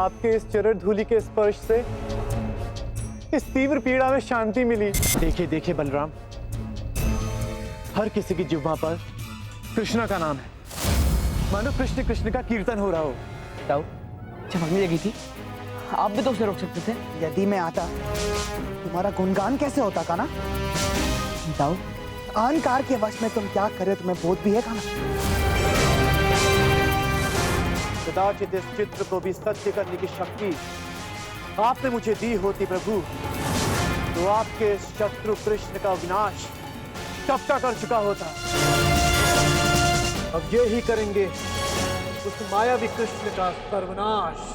आपके इस चरण धूलि के स्पर्श से इस तीव्र पीड़ा में शांति मिली। देखिए देखिए बलराम, हर किसी की जिह्वा पर कृष्णा का नाम है, मानो कृष्ण कृष्ण का कीर्तन हो रहा हो। ताऊ चमकने लगी थी, आप भी तो उसे रोक सकते थे। यदि मैं आता तुम्हारा गुणगान कैसे होता काना? ताऊ अहंकार के वश में तुम क्या करे तुम्हें बोध भी है काना? कदाचित इस चित्र को भी सत्य करने की शक्ति आपने मुझे दी होती प्रभु, तो आपके शत्रु कृष्ण का विनाश कब का कर चुका होता। अब ये ही करेंगे उस मायावी कृष्ण का सर्वनाश।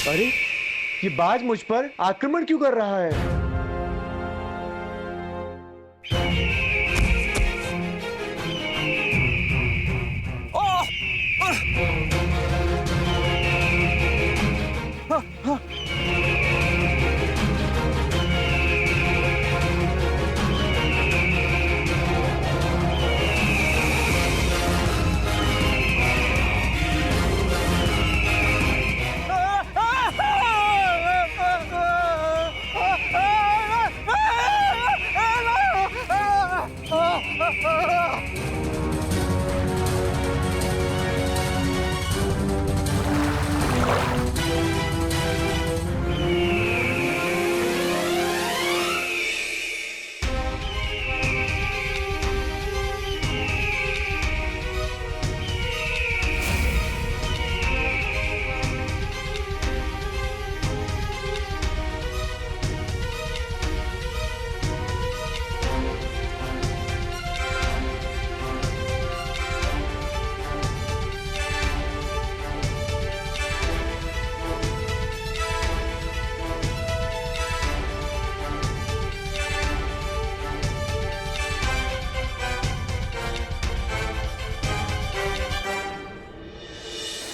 अरे ये बाज मुझ पर आक्रमण क्यों कर रहा है?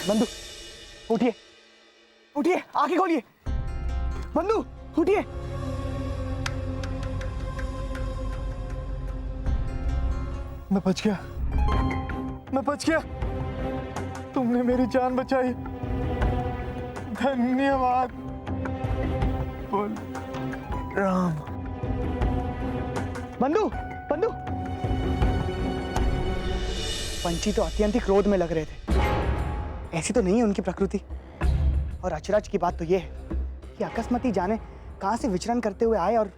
बंधु उठिए, उठिए, आंखें खोलिए। बंधु उठिए। मैं बच गया, मैं बच गया। तुमने मेरी जान बचाई, धन्यवाद बोल राम। बंधु, बंधु। पंची तो अत्यंत ही क्रोध में लग रहे थे। ऐसी तो नहीं है उनकी प्रकृति। और अचरज की बात तो यह है कि अकस्मात ही जाने कहां से विचरण करते हुए आए और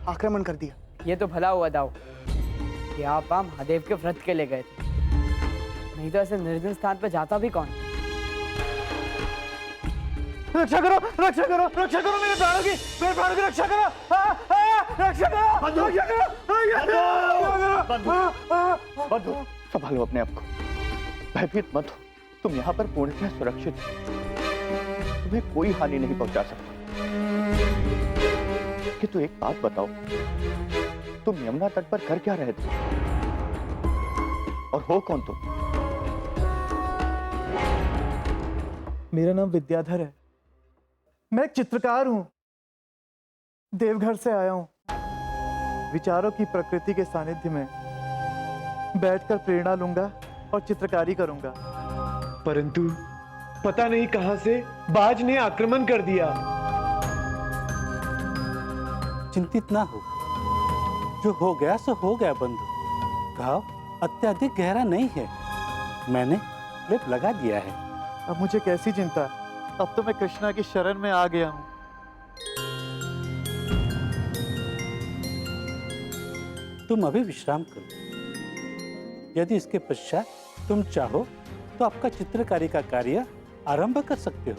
आक्रमण कर दिया। ये तो भला हुआ दाऊ कि आप महादेव के व्रत के लिए गए थे, नहीं तो ऐसे निर्जन स्थान पर जाता भी कौन। रक्षा करो, रक्षा करो, रक्षा करो मेरे प्राणों की रक्षा करो। रक्षा करो, रक्षा करो। बंधु संभालो अपने आप को, भयभीत मत हो, तुम यहाँ पर पूर्णतः सुरक्षित हो। तुम्हें कोई हानि नहीं पहुंचा सकता। कि तू एक बात बताओ, तुम यमुना तट पर कर क्या रहे थे और हो कौन तुम? मेरा नाम विद्याधर है। मैं एक चित्रकार हूं, देवघर से आया हूं। विचारों की प्रकृति के सानिध्य में बैठकर प्रेरणा लूंगा और चित्रकारी करूंगा। परंतु पता नहीं कहां से बाज ने आक्रमण कर दिया। चिंतित ना हो, जो हो गया सो हो गया बंधु। घाव अत्यधिक गहरा नहीं है, मैंने लेप लगा दिया है। अब मुझे कैसी चिंता, अब तो मैं कृष्णा की शरण में आ गया हूं। तुम अभी विश्राम करो, यदि इसके पश्चात तुम चाहो तो आपका चित्रकारी का कार्य आरंभ कर सकते हो।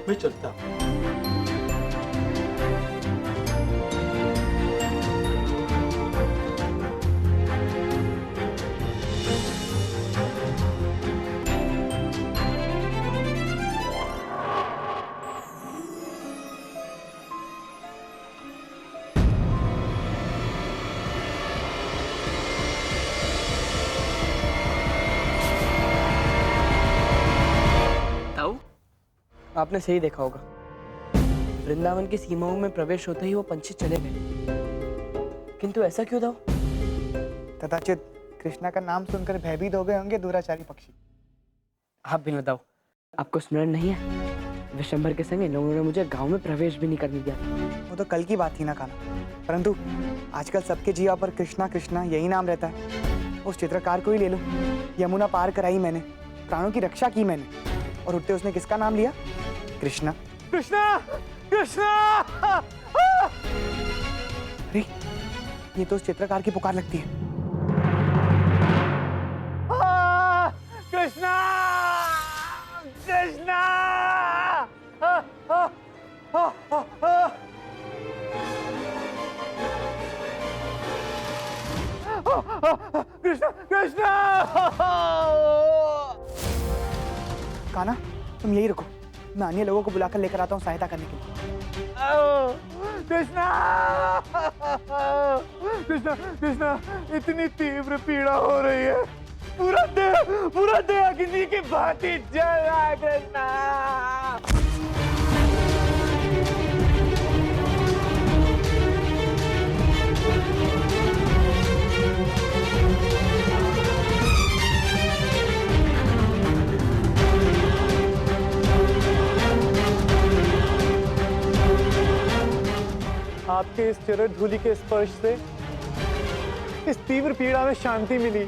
मैं चलता हूं। ताऊ, आपने सही देखा होगा, वृंदावन की सीमाओं में प्रवेश होते ही वो पंछी चले गए। किंतु ऐसा क्यों ताऊ? कदाचित कृष्णा का नाम सुनकर भयभीत हो गए होंगे दुराचारी पक्षी। आप भी बताओ, आपको स्मरण नहीं है? विशंभर के संग इन लोगों ने मुझे गांव में प्रवेश भी नहीं करने दिया। वो तो कल की बात थी ना काना, परंतु आजकल सबके जीवा पर कृष्णा कृष्णा यही नाम रहता है। उस चित्रकार को ही ले लो, यमुना पार कराई मैंने, प्राणों की रक्षा की मैंने, और उठते उसने किसका नाम लिया? कृष्णा। कृष्णा, कृष्णा! अरे ये तो उस चित्रकार की पुकार लगती है। कृष्णा, कृष्णा! कृष्णा, कृष्णा! काना तुम यही रुको, मैं अन्य लोगों को बुलाकर लेकर आता हूँ सहायता करने के लिए। कृष्णा, कृष्णा, कृष्णा! इतनी तीव्र पीड़ा हो रही है, पूरा देह अग्नि की भांति जल रहा है। कृष्णा! आपके इस चरण धूलि के स्पर्श से इस तीव्र पीड़ा में शांति मिली।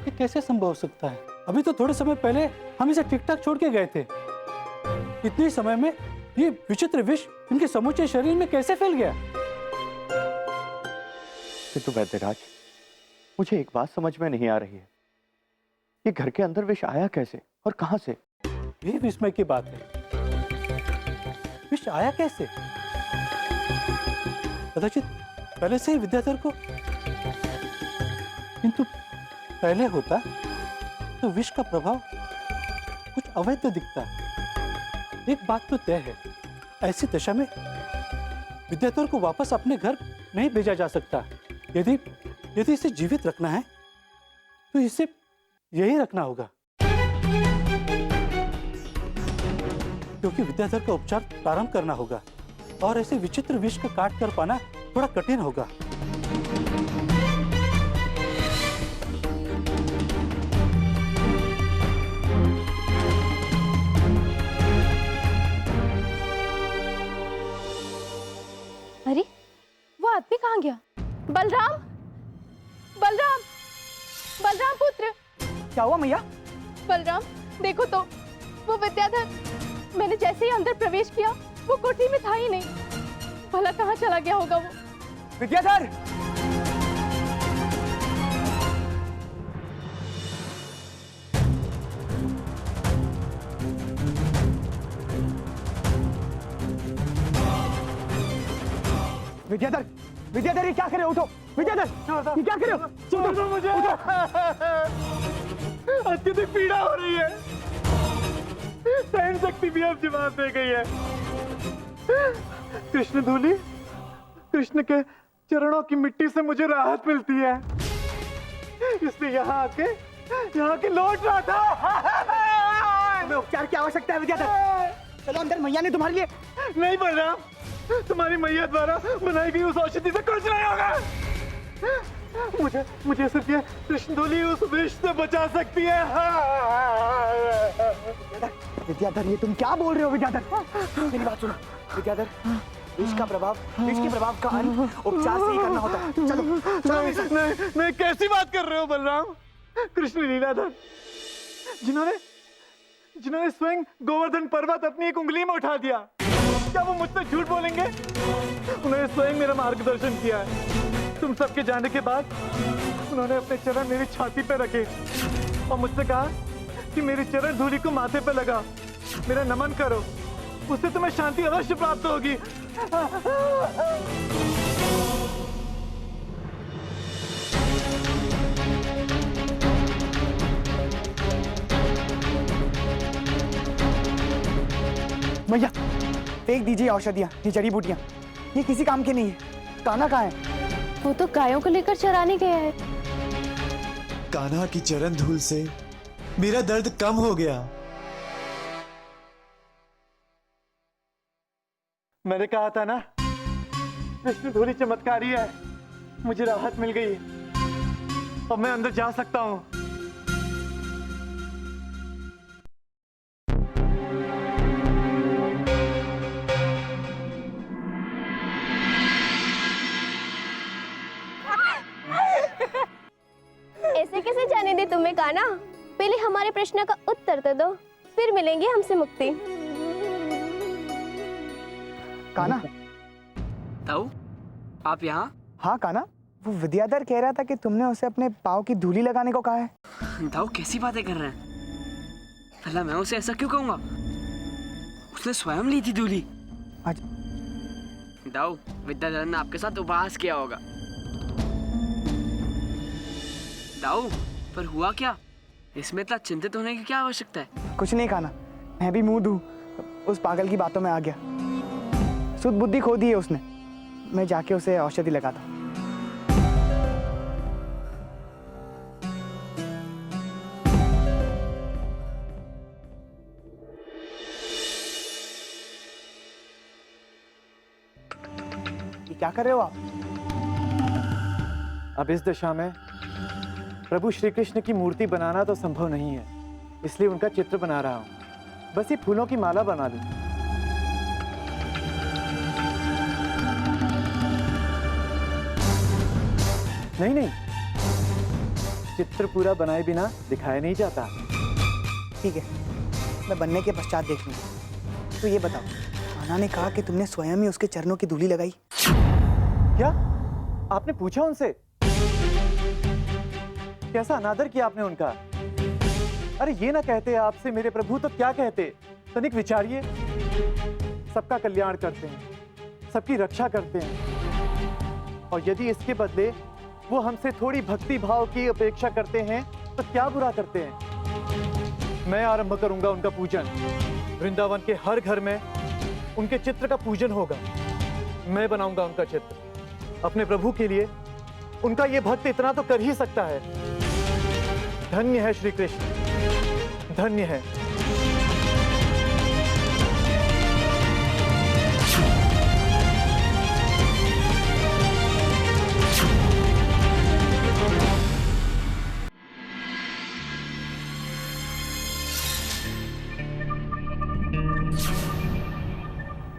ये कैसे संभव हो सकता है? अभी तो थोड़े समय पहले हम इसे ठीक ठाक छोड़ के गए थे। इतने समय में ये विचित्र विष इनके समूचे शरीर में कैसे फैल गया? किंतु वैद्यराज, मुझे एक बात समझ में नहीं आ रही है, ये घर के अंदर विष आया कैसे और कहां से? यही विस्मय की बात है, विष आया कैसे? कदाचित पहले से ही विद्याधर को, किंतु पहले होता तो विष का प्रभाव कुछ अवैध दिखता। एक बात तो तय है, ऐसी दशा में विद्याधर को वापस अपने घर नहीं भेजा जा सकता। यदि इसे जीवित रखना है तो इसे यही रखना होगा, क्योंकि विद्याधर का उपचार प्रारंभ करना होगा और ऐसे विचित्र विष का काट कर पाना थोड़ा कठिन होगा। अरे वो आदमी कहाँ गया? बलराम, बलराम, बलराम पुत्र! क्या हुआ मैया? बलराम देखो तो, वो विद्याधर! मैंने जैसे ही अंदर प्रवेश किया वो कोठी में था ही नहीं। भला कहाँ चला गया होगा वो? विद्याधर! विद्याधर! विद्याधर, ये क्या कर रहे हो? उठो! विद्याधर! ये क्या कर रहे हो? छोड़ दो मुझे। अत्यधिक पीड़ा हो रही है, सहन शक्ति भी अब जवाब दे गई है। कृष्ण धूली, कृष्ण के चरणों की मिट्टी से मुझे राहत मिलती है, इसलिए यहाँ आके लौट रहा था। तुम्हें उपचार की आवश्यकता है विद्याधर। चलो अंदर, मैया ने तुम्हारे लिए। नहीं बलराम, तुम्हारी मैया द्वारा बनाई गई उस औषधि से कुछ नहीं होगा। मुझे सिर्फ ये कृष्ण धूली उस विष से बचा सकती है। विद्याधर, ये तुम क्या बोल रहे हो? विद्याधर, मेरी बात सुनो। विद्याधर, विष के प्रभाव का अंत उपचार से ही करना होता है। चलो चलो मेरे साथ। नहीं, कैसी बात कर रहे हो बलराम? कृष्ण लीलाधर, जिन्होंने स्वयं गोवर्धन पर्वत अपनी एक उंगली में उठा दिया, क्या वो मुझसे झूठ बोलेंगे? उन्होंने स्वयं मेरा मार्गदर्शन किया है। तुम सबके जाने के बाद उन्होंने अपने चरण मेरी छाती पे रखे और मुझसे कहा कि मेरी चरण धूली को माथे पे लगा, मेरा नमन करो, उससे तुम्हें शांति अवश्य प्राप्त होगी। भैया, फेंक दीजिए औषधियाँ, ये जड़ी बूटियाँ, ये किसी काम के नहीं है। कान्हा कहाँ है? वो तो गायों को लेकर चराने गया है। कान्हा की चरण धूल से मेरा दर्द कम हो गया। मैंने कहा था ना, कृष्ण धूली चमत्कारी है, मुझे राहत मिल गई। अब मैं अंदर जा सकता हूँ। ऐसे कैसे जाने दे तुम्हें कान्हा? पहले हमारे प्रश्न का उत्तर तो दो, फिर मिलेंगे हमसे मुक्ति। कान्हा? ताऊ, आप यहाँ? हाँ कान्हा, वो विद्याधर कह रहा था कि तुमने उसे अपने पाँव की धूली लगाने को कहा है। ताऊ कैसी बातें कर रहे हैं? भला मैं उसे ऐसा क्यों कहूँगा? उसने स्वयं ली थी धूली। ताऊ, विद्याधर ने आपके साथ उपहास किया होगा। ताऊ, पर हुआ क्या? इसमें इतना चिंतित होने की क्या आवश्यकता है? कुछ नहीं कान्हा, मैं भी मुंह दूं, उस पागल की बातों में आ गया। सुध बुद्धि खो दी है उसने। मैं जाके उसे औषधि लगाता हूँ। ये क्या कर रहे हो आप? अब इस दशा में प्रभु श्री कृष्ण की मूर्ति बनाना तो संभव नहीं है, इसलिए उनका चित्र बना रहा हूं। बस ये फूलों की माला बना लूं। नहीं, चित्र पूरा बनाए बिना दिखाया नहीं जाता। ठीक है, मैं बनने के पश्चात देख लूंगा। तो ये बताओ, कान्हा ने कहा कि तुमने स्वयं ही उसके चरणों की धूली लगाई। क्या आपने पूछा उनसे? कैसा अनादर किया आपने उनका? अरे ये ना कहते आपसे मेरे प्रभु तो क्या कहते? तनिक विचारिए। सबका कल्याण करते हैं, सबकी रक्षा करते हैं, और यदि इसके बदले वो हमसे थोड़ी भक्ति भाव की अपेक्षा करते हैं तो क्या बुरा करते हैं? मैं आरंभ करूंगा उनका पूजन। वृंदावन के हर घर में उनके चित्र का पूजन होगा। मैं बनाऊंगा उनका चित्र। अपने प्रभु के लिए उनका ये भक्त इतना तो कर ही सकता है। धन्य है श्री कृष्ण, धन्य है।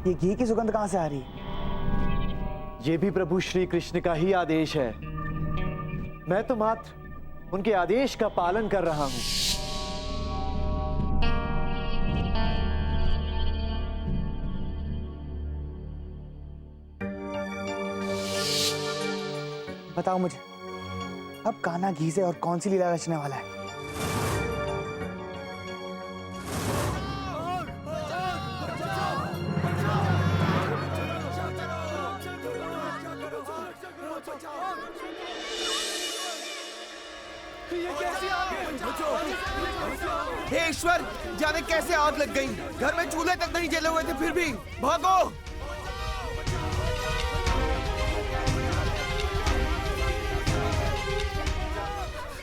ये घी की सुगंध कहाँ से आ रही है? ये भी प्रभु श्री कृष्ण का ही आदेश है। मैं तो मात्र उनके आदेश का पालन कर रहा हूं। बताओ मुझे, अब कान्हा घी से और कौन सी लीला रचने वाला है? हे ईश्वर, जाने कैसे आग लग गई। घर में चूल्हे तक नहीं जले हुए थे, फिर भी भागो।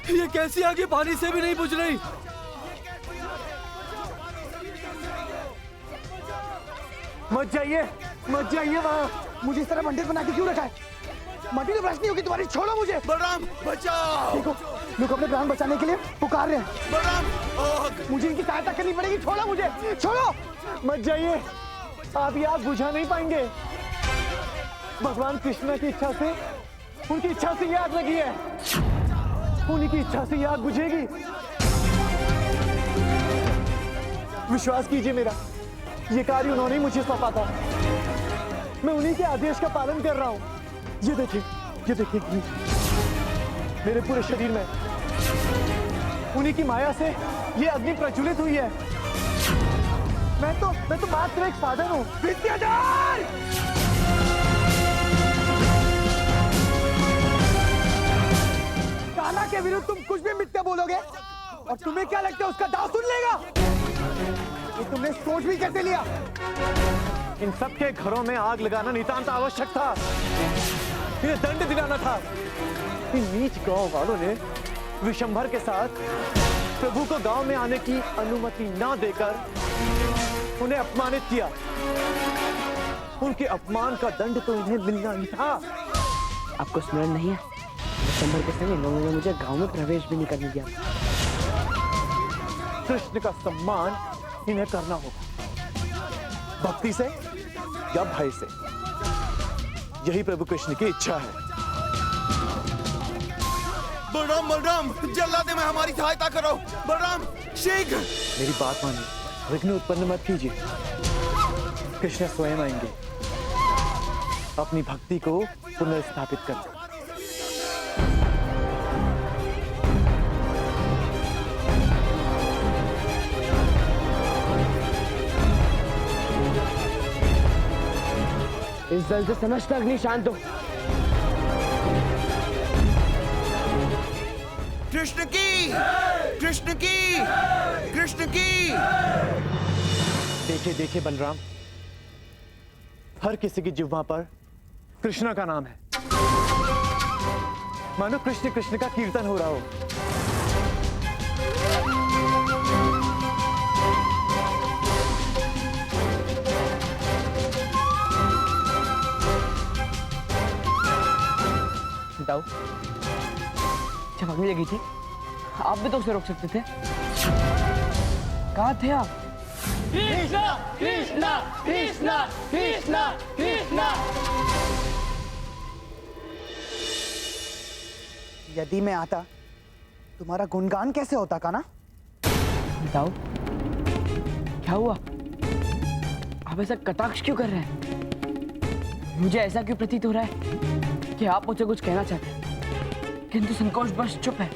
ये कैसी आगे पानी से भी नहीं बुझ रही। मत जाइए वहाँ। मुझे इस तरह मंदिर बना के क्यों रखा है? मटी तो ब्रश नहीं होगी तुम्हारी, छोड़ो मुझे। बलराम बचाओ। देखो, लोग अपने प्राण बचाने के लिए पुकार रहे हैं। बलराम, आग। मुझे इनकी सहायता करनी पड़ेगी, छोड़ो मुझे, छोड़ो। मत जाइए, आप ये आग बुझा नहीं पाएंगे। भगवान कृष्ण की इच्छा से, उनकी इच्छा से ये आग लगी है। उन्हीं की इच्छा से ये आग बुझेगी। विश्वास कीजिए मेरा, ये कार्य उन्होंने ही मुझे सौंपा था। मैं उन्हीं के आदेश का पालन कर रहा हूँ। ये देखिए मेरे पूरे शरीर में उन्हीं की माया से ये अग्नि प्रज्वलित हुई है। मैं तो मात्र एक साधन हूँ। विद्याधर! कान्हा के विरुद्ध तुम कुछ भी मिथ्या बोलोगे और तुम्हें क्या लगता है उसका दाव सुन लेगा? ये तुमने सोच भी कैसे लिया? इन सबके घरों में आग लगाना नितांत आवश्यक था। इन्हें दंड दिलाना था। इन नीच गांव वालों ने विशंभर के साथ प्रभु को गांव में आने की अनुमति ना देकर उन्हें अपमानित किया। उनके अपमान का दंड तो इन्हें मिलना ही था। आपको स्मरण नहीं है, दिसंबर के समय लोगों ने मुझे गांव में प्रवेश भी नहीं करने दिया। कृष्ण का सम्मान इन्हें करना होगा, भक्ति से या भय से। यही प्रभु कृष्ण की इच्छा है। बलराम, जल्लादे में हमारी सहायता करो। बलराम, शीघ्र। मेरी बात मानिए, विघ्न उत्पन्न मत कीजिए। कृष्ण स्वयं आएंगे अपनी भक्ति को पुनर्स्थापित करने। इस जल से समस्त अग्नि शांत हो। कृष्ण की, कृष्ण की, कृष्ण की। देखिए बलराम, हर किसी की जिह्वा पर कृष्णा का नाम है। मानो कृष्ण कृष्ण का कीर्तन हो रहा हो। बताओ, जब अग्नि लगी थी आप भी तो उसे रोक सकते थे। कहाँ थे आप? कृष्णा कृष्णा कृष्णा कृष्णा कृष्णा। यदि मैं आता, तुम्हारा गुणगान कैसे होता कान्हा? बताओ, क्या हुआ? आप ऐसा कटाक्ष क्यों कर रहे हैं? मुझे ऐसा क्यों प्रतीत हो रहा है कि आप मुझे कुछ कहना चाहते हैं, किंतु संकोच बस चुप है।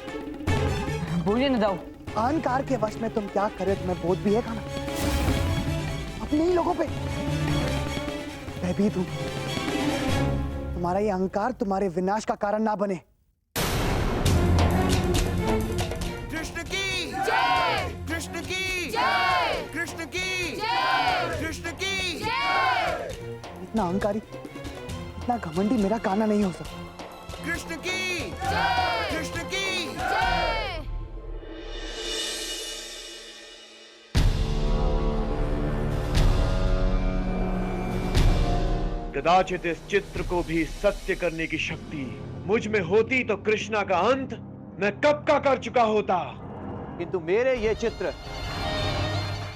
बोलिए न दाऊ। अहंकार के वश में तुम क्या करे तुम्हें बोध भी है कान्हा? अपने ही लोगों पे भयभीत हूं। तुम्हारा ये अहंकार तुम्हारे विनाश का कारण ना बने। कृष्ण की जय, कृष्ण की जय, कृष्ण की जय, कृष्ण की जय। इतना अहंकारी, इतना घमंडी मेरा कान्हा नहीं हो सकता। कृष्ण की जय, कृष्ण की जय। कदाचित इस चित्र को भी सत्य करने की शक्ति मुझ में होती तो कृष्णा का अंत मैं कब का कर चुका होता। किंतु मेरे ये चित्र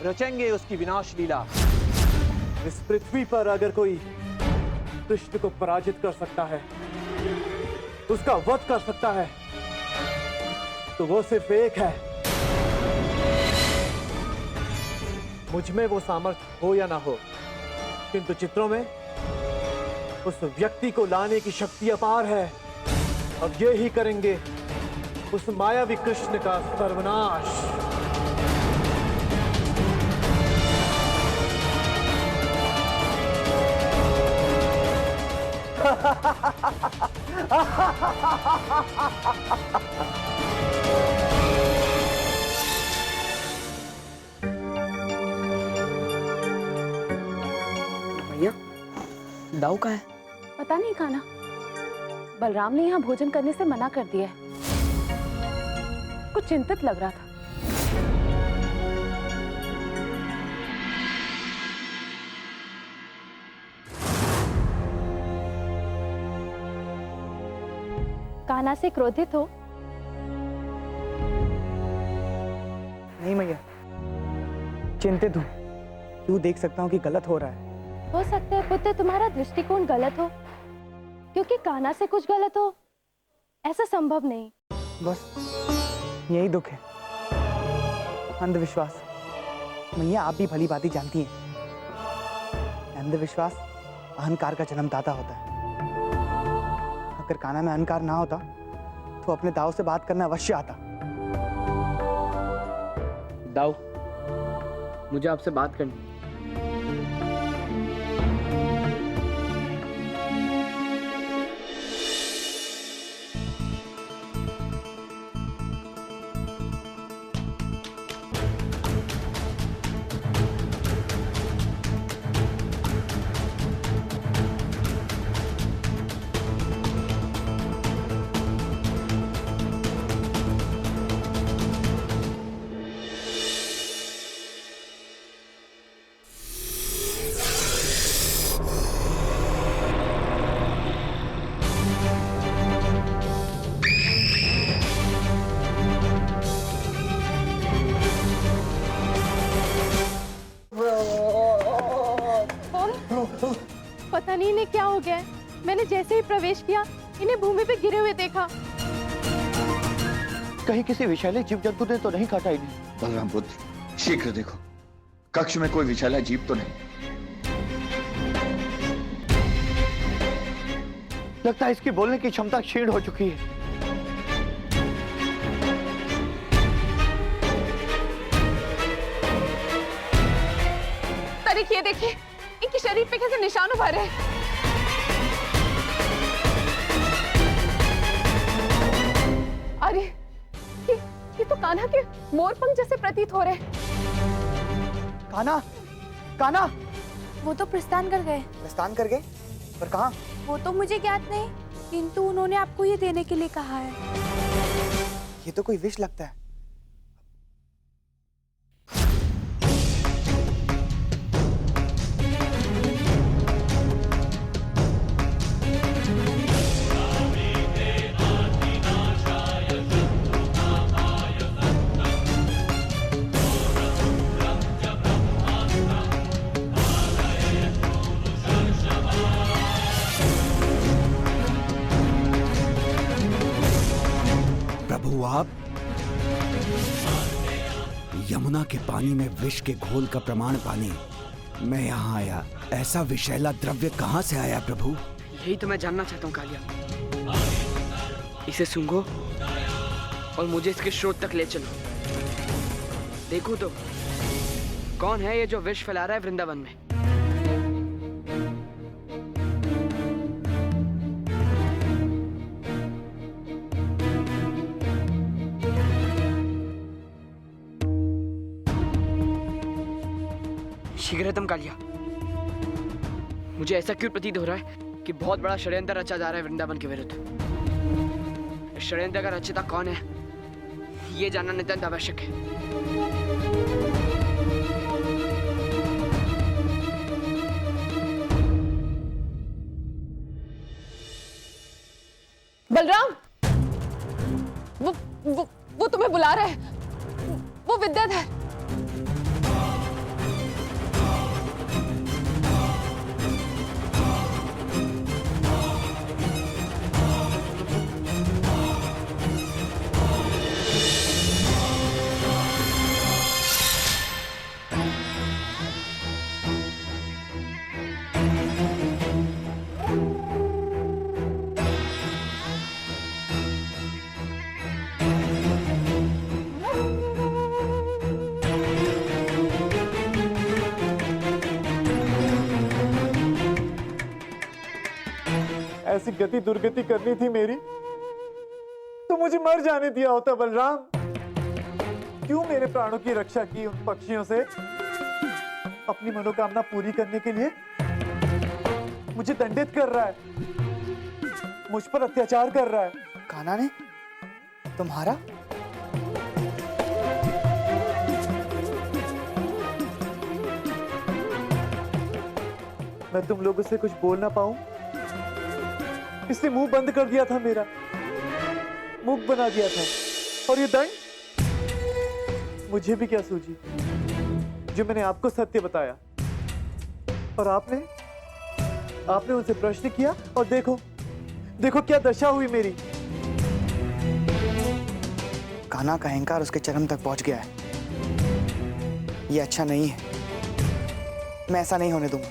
रचेंगे उसकी विनाश लीला। इस पृथ्वी पर अगर कोई कृष्ण को पराजित कर सकता है, उसका वध कर सकता है, तो वो सिर्फ एक है। मुझ में वो सामर्थ्य हो या ना हो, किंतु चित्रों में उस व्यक्ति को लाने की शक्ति अपार है। अब ये ही करेंगे उस मायावी कृष्ण का सर्वनाश। भैया दाऊ कहाँ है? पता नहीं कान्हा, बलराम ने यहाँ भोजन करने से मना कर दिया है। कुछ चिंतित लग रहा था। कान्हा से क्रोधित हो? नहीं मैया, चिंतित हूँ। क्यों देख सकता हूँ कि गलत हो रहा है। हो सकता है पुत्र तुम्हारा दृष्टिकोण गलत हो, क्योंकि कान्हा से कुछ गलत हो ऐसा संभव नहीं। बस यही दुख है, अंधविश्वास। मैया आप भी भली भांति जानती हैं, अंधविश्वास अहंकार का जन्मदाता होता है। अगर कान्हा में अहंकार ना होता तो अपने दाऊ से बात करना अवश्य आता। दाऊ, मुझे आपसे बात करनी है। पता नहीं इन्हें क्या हो गया है। मैंने जैसे ही प्रवेश किया इन्हें भूमि पे गिरे हुए देखा। कहीं किसी विषैले जीव जंतु ने तो नहीं काटा इन्हें? बलराम पुत्र, शीघ्र देखो, कक्ष में कोई विषैला जीव तो नहीं। लगता है इसकी बोलने की क्षमता क्षीण हो चुकी है। तारिक, ये देखिए इनके शरीर पे कैसे निशान उभर रहे हैं। अरे ये तो कान्हा के मोरपंख जैसे प्रतीत हो रहे हैं। कान्हा, कान्हा! वो तो प्रस्थान कर गए। प्रस्थान कर गए? पर कहाँ? वो तो मुझे ज्ञात नहीं, किंतु उन्होंने आपको ये देने के लिए कहा है। ये तो कोई विष लगता है। प्रभु, आप यमुना के पानी में विष के घोल का प्रमाण पाने मैं यहाँ आया। ऐसा विषैला द्रव्य कहाँ से आया प्रभु? यही तो मैं जानना चाहता हूँ कालिया। इसे सूंघो और मुझे इसके स्रोत तक ले चलो। देखो तो कौन है ये जो विष फैला रहा है वृंदावन में। शीघ्रतम कालिया, मुझे ऐसा क्यों प्रतीत हो रहा है कि बहुत बड़ा षड्यंत्र रचा जा रहा है वृंदावन के विरुद्ध। इस षड्यंत्र का रचयिता कौन है, ये जानना नितांत आवश्यक है। बलराम, वो तुम्हें बुला रहा है। वो विद्याधर। ऐसी गति दुर्गति करनी थी मेरी तो मुझे मर जाने दिया होता बलराम। क्यों मेरे प्राणों की रक्षा की उन पक्षियों से? अपनी मनोकामना पूरी करने के लिए मुझे दंडित कर रहा है, मुझ पर अत्याचार कर रहा है। कान्हा ने तुम्हारा? मैं तुम लोगों से कुछ बोल ना पाऊं इसलिए मुंह बंद कर दिया था, मेरा मुख बना दिया था। और ये दंड मुझे भी क्या सूझी जो मैंने आपको सत्य बताया और आपने उनसे प्रश्न किया और देखो क्या दशा हुई मेरी। कान्हा का अहंकार उसके चरम तक पहुंच गया है। ये अच्छा नहीं है। मैं ऐसा नहीं होने दूंगा।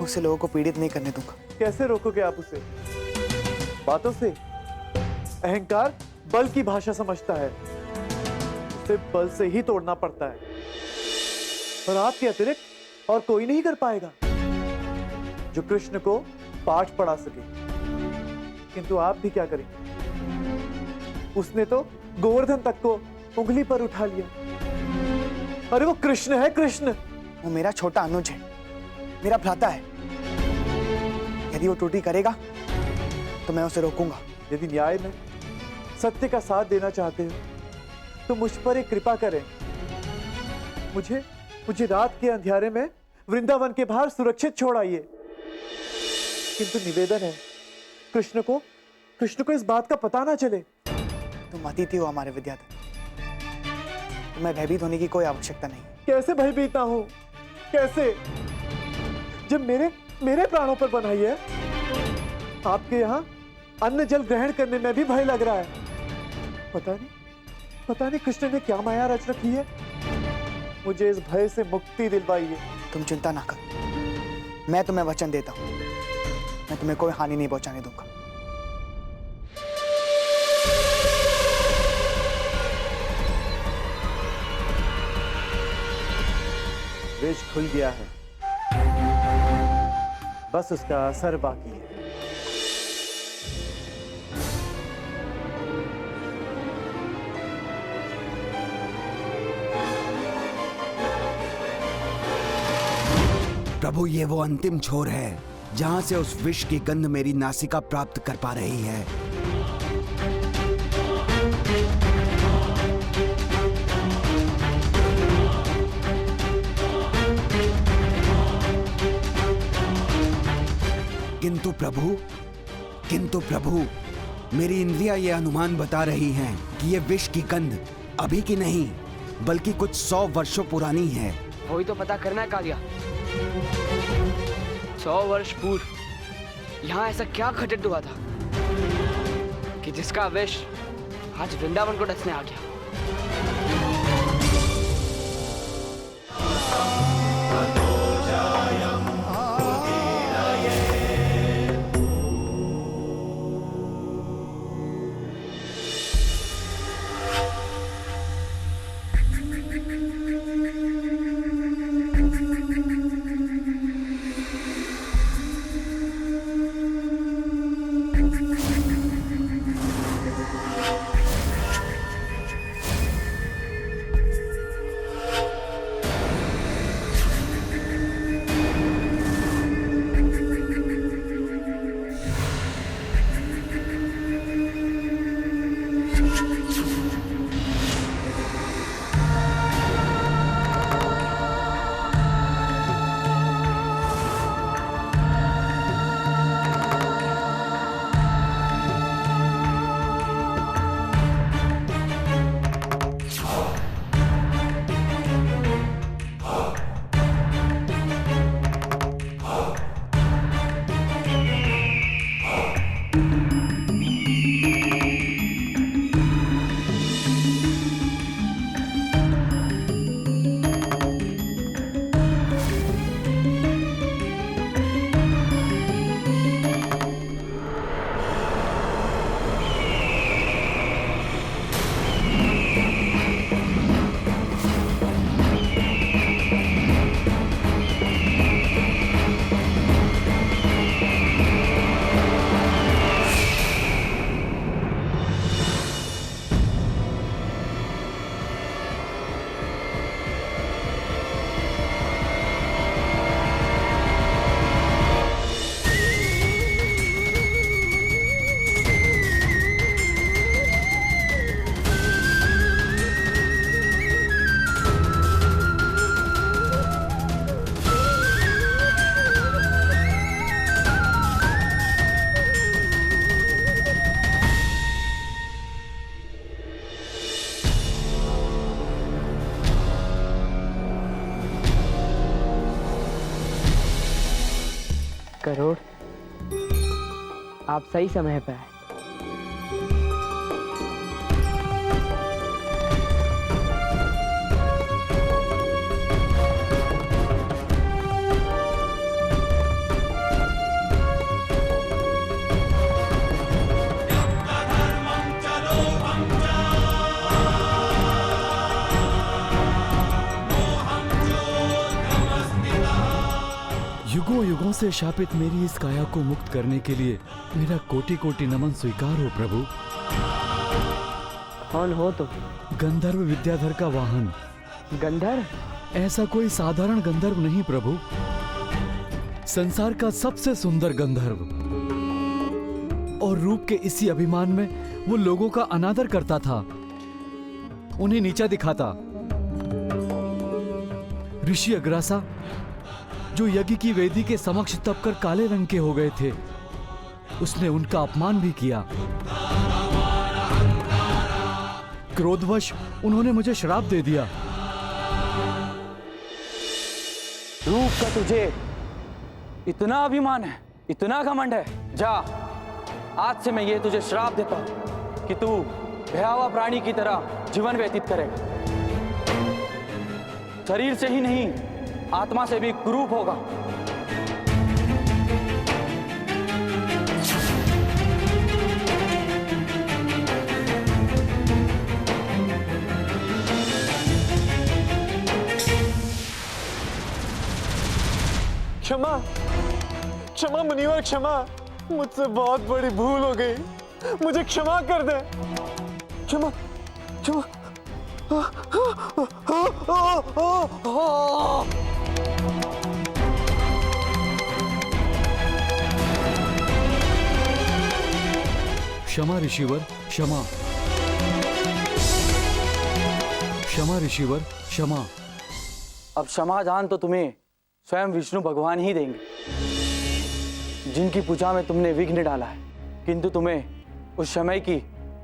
उसे लोगों को पीड़ित नहीं करने दूंगा। कैसे रोकोगे आप उसे? बातों से? अहंकार बल की भाषा समझता है, उसे बल से ही तोड़ना पड़ता है। और आपके अतिरिक्त और कोई नहीं कर पाएगा जो कृष्ण को पाठ पढ़ा सके। किंतु आप भी क्या करेंगे? उसने तो गोवर्धन तक को उंगली पर उठा लिया। अरे वो कृष्ण है, कृष्ण। वो मेरा छोटा अनुज है, मेरा भ्राता है। यदि वो त्रुटि करेगा तो मैं उसे रोकूंगा। यदि न्याय में सत्य का साथ देना चाहते हो तो मुझ पर एक कृपा करें। मुझे रात के अंधेरे में वृंदावन के बाहर सुरक्षित छोड़ आइए। किंतु निवेदन है कृष्ण को इस बात का पता ना चले। तुम अतिथि हो हमारे विद्याधर। तुम्हें भयभीत होने की कोई आवश्यकता नहीं। कैसे भयभीत ना हूं? कैसे? जब मेरे प्राणों पर बनाई है। आपके यहाँ अन्न जल ग्रहण करने में भी भय लग रहा है। पता नहीं कृष्ण ने क्या माया रच रखी है। मुझे इस भय से मुक्ति दिलवाइए। तुम चिंता ना करो, मैं तुम्हें वचन देता हूं, मैं तुम्हें कोई हानि नहीं पहुंचाने दूंगा। विष खुल गया है, बस उसका असर बाकी है। प्रभु, ये वो अंतिम छोर है जहां से उस विष की गंध मेरी नासिका प्राप्त कर पा रही है। किंतु प्रभु, मेरी इंद्रियां ये अनुमान बता रही हैं कि ये विष की गंध अभी की नहीं बल्कि कुछ 100 वर्षों पुरानी है। वही तो पता करना है कालिया। 100 वर्ष पूर्व यहाँ ऐसा क्या घटित हुआ था कि जिसका विष आज वृंदावन को डसने आ गया। गरुड़, आप सही समय पे आए। युगों युगों से शापित मेरी इस काया को मुक्त करने के लिए मेरा कोटि कोटि नमन स्वीकार हो प्रभु। कौन हो तुम? गंधर्व विद्याधर का वाहन। गंधर्व? ऐसा कोई साधारण गंधर्व नहीं प्रभु, संसार का सबसे सुंदर गंधर्व। और रूप के इसी अभिमान में वो लोगों का अनादर करता था, उन्हें नीचा दिखाता। ऋषि अग्रासा जो यज्ञ की वेदी के समक्ष तपकर काले रंग के हो गए थे, उसने उनका अपमान भी किया। क्रोधवश उन्होंने मुझे श्राप दे दिया। रूप का तुझे इतना अभिमान है, इतना घमंड है, जा आज से मैं ये तुझे श्राप देता हूं कि तू भयावह प्राणी की तरह जीवन व्यतीत करेगा। शरीर से ही नहीं, आत्मा से भी कुरूप होगा। क्षमा, क्षमा मुनिवर, क्षमा। मुझसे बहुत बड़ी भूल हो गई, मुझे क्षमा कर दे। क्षमा, क्षमा। क्षमा ऋषिवर, क्षमा। क्षमा ऋषिवर, क्षमा। अब क्षमादान तो तुम्हें स्वयं विष्णु भगवान ही देंगे, जिनकी पूजा में तुमने विघ्न डाला है। किंतु तुम्हें उस समय की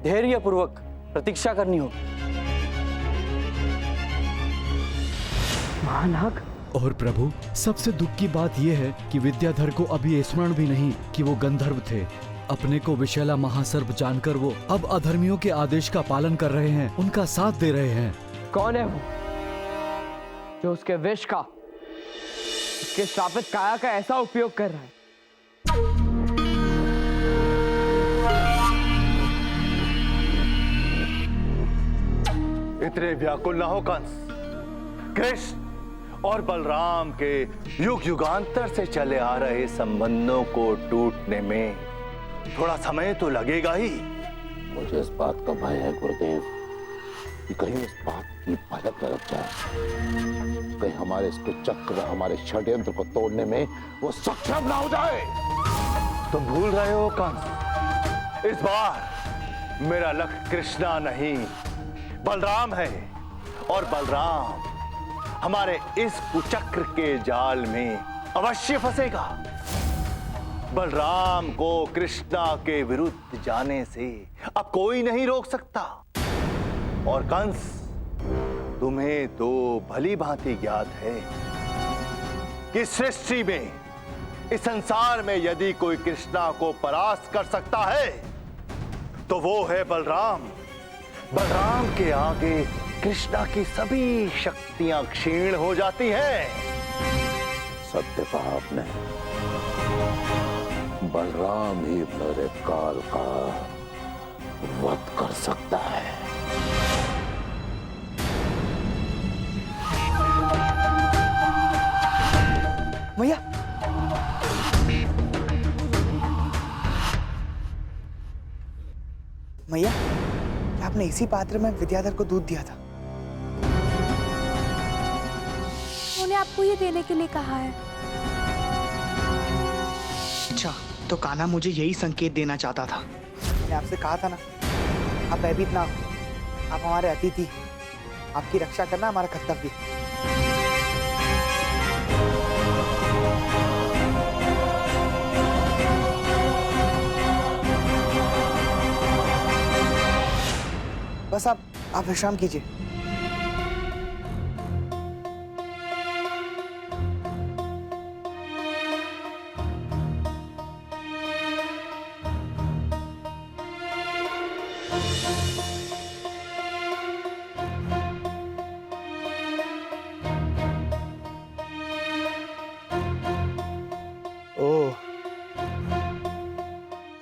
धैर्यपूर्वक प्रतीक्षा करनी होगी। महानाग। और प्रभु, सबसे दुख की बात यह है कि विद्याधर को अभी स्मरण भी नहीं कि वो गंधर्व थे। अपने को विशैला महासर्प जानकर वो अब अधर्मियों के आदेश का पालन कर रहे हैं, उनका साथ दे रहे हैं। कौन है वो जो उसके विष का, उसके श्रापित काया का ऐसा उपयोग कर रहा है? इतने व्याकुल न हो कंस। कृष्ण और बलराम के युग युगांतर से चले आ रहे संबंधों को टूटने में थोड़ा समय तो लगेगा ही। मुझे इस बात का भय है गुरुदेव कि कहीं इस बात की भनक न लग जाए, कहीं हमारे इस कुचक्र, हमारे षड्यंत्र को तोड़ने में वो सक्षम ना हो जाए। तुम भूल रहे हो कंस, इस बार मेरा लक्ष्य कृष्णा नहीं बलराम है, और बलराम हमारे इस कुचक्र के जाल में अवश्य फंसेगा। बलराम को कृष्णा के विरुद्ध जाने से अब कोई नहीं रोक सकता। और कंस, तुम्हें तो भली भांति ज्ञात है कि सृष्टि में, इस संसार में यदि कोई कृष्णा को परास्त कर सकता है तो वो है बलराम। बलराम के आगे कृष्णा की सभी शक्तियां क्षीण हो जाती हैं। सत्य कहा आपने, बलराम ही मेरे काल का वध कर सकता है। भैया, भैया, क्या आपने इसी पात्र में विद्याधर को दूध दिया था? उन्होंने आपको ये देने के लिए कहा है। अच्छा, तो कान्हा मुझे यही संकेत देना चाहता था। मैंने आपसे कहा था ना, आप भयभीत ना हो, आप हमारे अतिथि, आपकी रक्षा करना हमारा कर्तव्य। बस आप विश्राम कीजिए।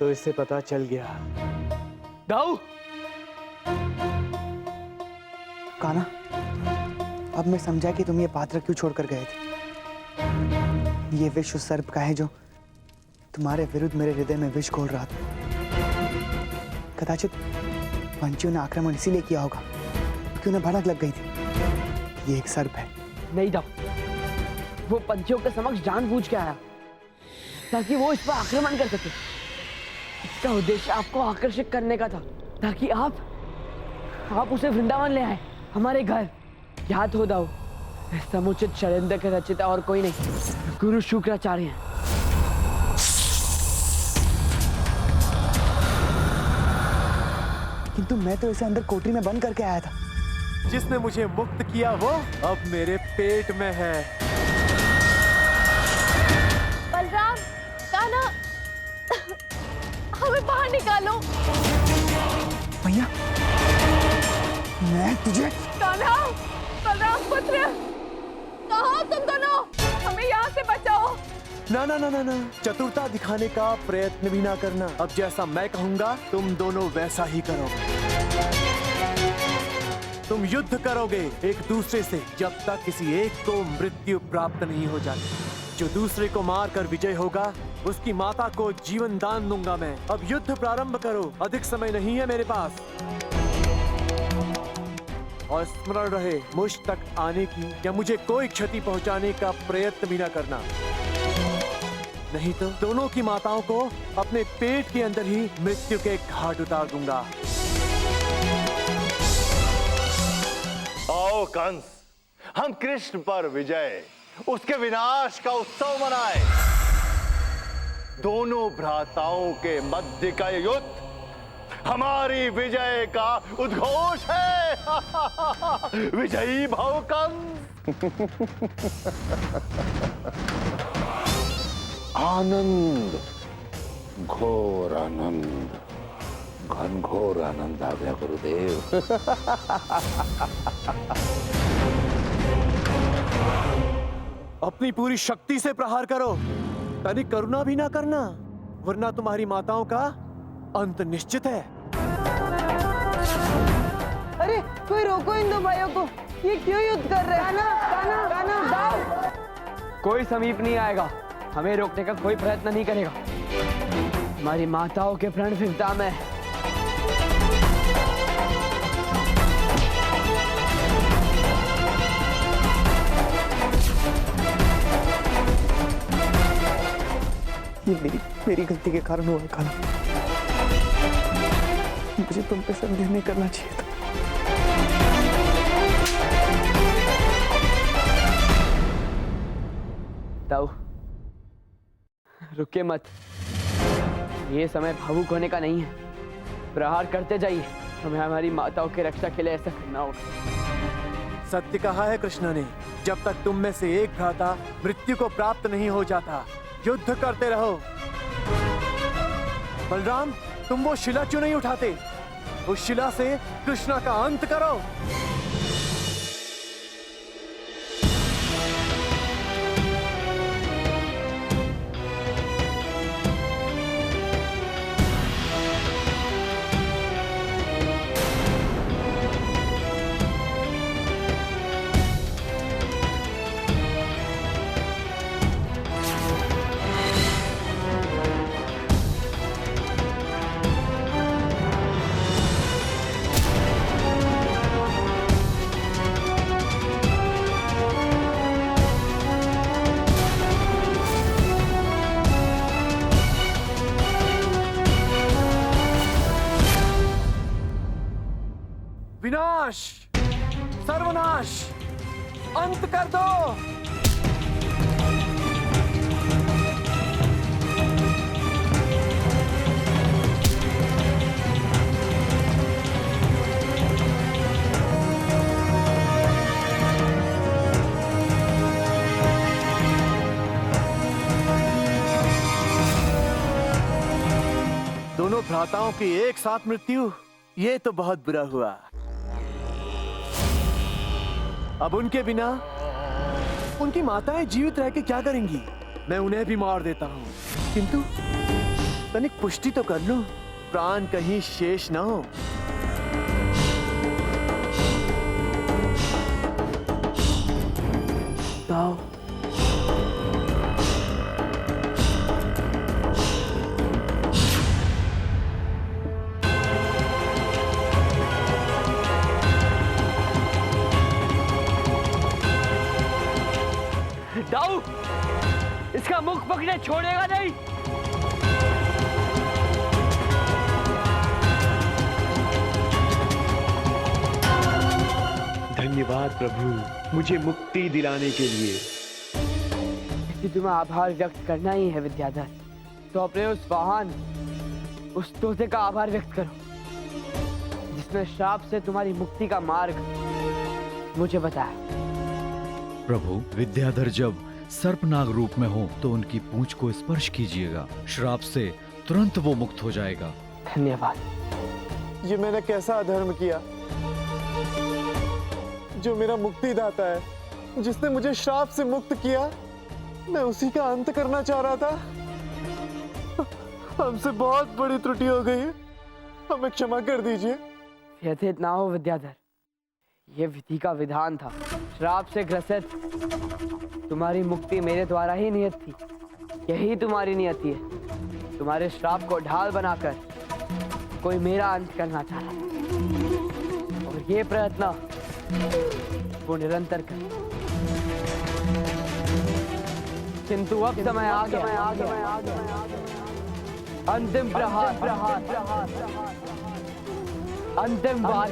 तो इससे पता चल गया। दाऊ, कान्हा, अब मैं समझा कि तुम ये पात्र क्यों छोड़कर गए थे। ये विष उस सर्प का है जो तुम्हारे विरुद्ध मेरे हृदय में विष घोल रहा था। कदाचित पंछियों ने आक्रमण इसीलिए किया होगा क्योंकि उन्हें भड़क लग गई थी। ये एक सर्प है। नहीं दाऊ, वो पंछियों के समक्ष जानबूझ के आया ताकि वो इस पर आक्रमण कर सके। इसका उद्देश्य आपको आकर्षित करने का था ताकि आप उसे वृंदावन ले आए, हमारे घर। याद हो दाऊ, इस समुचित षड्यंत्र के रचयिता और कोई नहीं, गुरु शुक्राचार्य हैं। किंतु मैं तो इसे अंदर कोठरी में बंद करके आया था। जिसने मुझे मुक्त किया वो अब मेरे पेट में है। बलराम, कान्हा, हमें बाहर निकालो। भैया, मैं तुझे। कान्हा, बलराम पुत्र, कहाँ हो तुम दोनों? हमें यहाँ से बचाओ। ना ना ना ना ना, चतुरता दिखाने का प्रयत्न भी ना करना। अब जैसा मैं कहूंगा तुम दोनों वैसा ही करोगे। तुम युद्ध करोगे एक दूसरे से जब तक किसी एक को मृत्यु प्राप्त नहीं हो जाती। जो दूसरे को मारकर विजय होगा उसकी माता को जीवन दान दूंगा मैं। अब युद्ध प्रारंभ करो, अधिक समय नहीं है मेरे पास। और स्मरण रहे, मुझ तक आने की या मुझे कोई क्षति पहुंचाने का प्रयत्न भी ना करना, नहीं तो दोनों की माताओं को अपने पेट के अंदर ही मृत्यु के घाट उतार दूंगा। आओ कंस, हम कृष्ण पर विजय, उसके विनाश का उत्सव मनाएं। दोनों भ्राताओं के मध्य का युद्ध हमारी विजय का उद्घोष है। विजयी भव कंस। आनंद, घोर आनंद, घनघोर आनंद आ गया गुरुदेव। अपनी पूरी शक्ति से प्रहार करो, तनिक करुणा भी ना करना, वरना तुम्हारी माताओं का अंत निश्चित है। अरे कोई रोको इन दो भाइयों को, ये क्यों युद्ध कर रहे हैं? कान्हा, दाऊ। कोई समीप नहीं आएगा, हमें रोकने का कोई प्रयत्न नहीं करेगा। हमारी माताओं के प्रण विपदा में। ये मेरी गलती के कारण हुआ है कान्हा। मुझे तुम पे संदेह नहीं करना चाहिए था। दाऊ, रुके मत, ये समय भावुक होने का नहीं है। प्रहार करते जाइए, हमें हमारी माताओं की रक्षा के लिए ऐसा करना होगा। सत्य कहा है कृष्ण ने, जब तक तुम में से एक भ्राता मृत्यु को प्राप्त नहीं हो जाता, युद्ध करते रहो। बलराम, तुम वो शिला क्यों नहीं उठाते? उस शिला से कृष्ण का अंत करो। विनाश, सर्वनाश, अंत कर दो। दोनों भ्राताओं की एक साथ मृत्यु, ये तो बहुत बुरा हुआ। अब उनके बिना उनकी माताएं जीवित रह के क्या करेंगी? मैं उन्हें भी मार देता हूं, किंतु तनिक पुष्टि तो कर लो, प्राण कहीं शेष ना हो। दाव दाऊ, इसका मुख पकड़े छोड़ेगा नहीं। धन्यवाद प्रभु, मुझे मुक्ति दिलाने के लिए। यदि तुम्हें आभार व्यक्त करना ही है विद्याधर, तो अपने उस वाहन, उस तोते का आभार व्यक्त करो जिसने श्राप से तुम्हारी मुक्ति का मार्ग मुझे बताया। प्रभु, विद्याधर जब सर्पनाग रूप में हो तो उनकी पूंछ को स्पर्श कीजिएगा, श्राप से तुरंत वो मुक्त हो जाएगा। धन्यवाद। ये मैंने कैसा अधर्म किया जो मेरा मुक्तिदाता है, जिसने मुझे श्राप से मुक्त किया, मैं उसी का अंत करना चाह रहा था। हमसे बहुत बड़ी त्रुटि हो गई है, हमें क्षमा कर दीजिए। व्यथित ना हो विद्याधर, यह विधि का विधान था। श्राप से ग्रसित तुम्हारी मुक्ति मेरे द्वारा ही नियत थी। यही तुम्हारी नियति है। तुम्हारे श्राप को ढाल बनाकर कोई मेरा अंत करना चाहा, और ये प्रयत्न वो निरंतर कर। किंतु अब समय आ गया। अंतिम प्रहार, अंतिम वार।